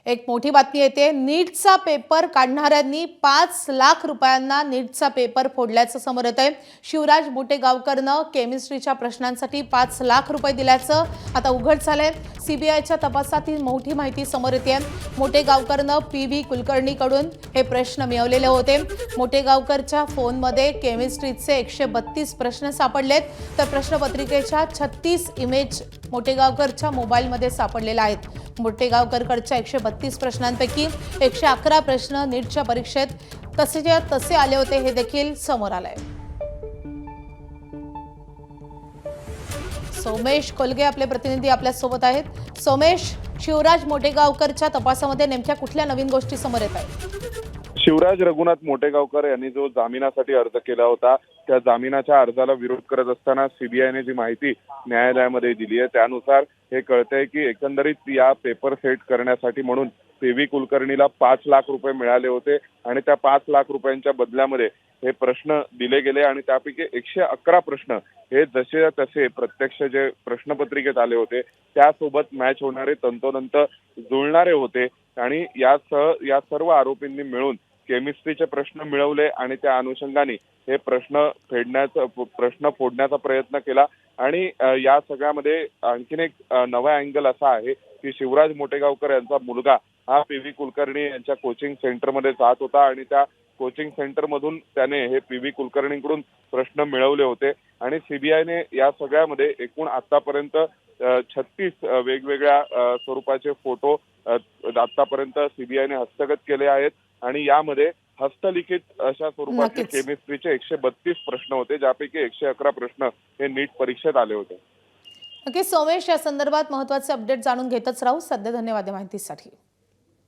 एक मोठी बातमी येते। नीटचा पेपर काढणाऱ्यांनी 5 लाख रुपयांना नीटचा पेपर फोडल्याचं समोर येतंय। शिवराज मोटेगावकरनं केमिस्ट्रीच्या प्रश्नांसाठी 5 लाख रुपये दिल्याचं आता उघड झालंय। सीबीआयच्या तपासात ही मोठी माहिती समोर येते। मोटेगावकरनं पीव्ही कुलकर्णीकडून हे प्रश्न मिळवलेले होते। मोटेगावकरच्या फोनमध्ये केमिस्ट्रीचे 132 प्रश्न सापडलेत, तर प्रश्नपत्रिकेच्या 36 इमेज मोटेगावकरच्या मोबाईलमध्ये सापडलेल्या आहेत। मोटेगावकरकडच्या 132 प्रश्नांपैकी 111 प्रश्न नीटच्या परीक्षेत तसे आले होते, हे देखील समोर आलंय। सोमेश कोलगे आपले प्रतिनिधी आपल्या सोबत आहेत। सोमेश, शिवराज मोटेगावकरच्या तपासामध्ये नेमक्या कुठल्या नवीन गोष्टी समोर येत आहेत? शिवराज रघुनाथ मोटेगावकर यांनी जो जामिनासाठी अर्ज केला होता, त्या जामिनाच्या अर्जाला विरोध करत असताना सीबीआयने जी माहिती न्यायालयामध्ये दिली आहे त्यानुसार हे कळतंय की एकंदरीत या पेपर सेट करण्यासाठी म्हणून पीव्ही कुलकर्णीला 5 लाख रुपये मिळाले होते आणि त्या 5 लाख रुपयांच्या बदल्यामध्ये हे प्रश्न दिले गेले आणि त्यापैकी 111 प्रश्न हे जसे तसे प्रत्यक्ष जे प्रश्नपत्रिकेत आले होते त्यासोबत मॅच होणारे, तंतोतंत जुळणारे होते आणि या सर्व आरोपींनी मिळून केमिस्ट्रीचे प्रश्न मिळवले आणि त्या अनुषंगाने हे प्रश्न फोडण्याचा प्रयत्न केला। आणि या सगळ्यामध्ये आणखीन एक नवा अँगल असा आहे की शिवराज मोटेगावकर यांचा मुलगा हा पीव्ही कुलकर्णी यांच्या कोचिंग सेंटरमध्ये जात होता आणि त्या कोचिंग सेंटर मधून त्याने हे पीव्ही कुलकर्णीकडून प्रश्न मिळवले होते आणि सीबीआयने या सगळ्यामध्ये एकूण आतापर्यंत 36 वेगवेगळ्या स्वरूपाचे फोटो आतापर्यंत सीबीआयने हस्तगत केले आहेत आणि यामध्ये हस्तलिखित अशा स्वरूपाचे केमिस्ट्रीचे 132 प्रश्न होते, ज्यापैकी 111 प्रश्न हे नीट परीक्षेत आले होते। नक्कीच सोमेश, या संदर्भात महत्त्वाचे अपडेट जाणून घेतच राहू। सध्या धन्यवाद माहितीसाठी।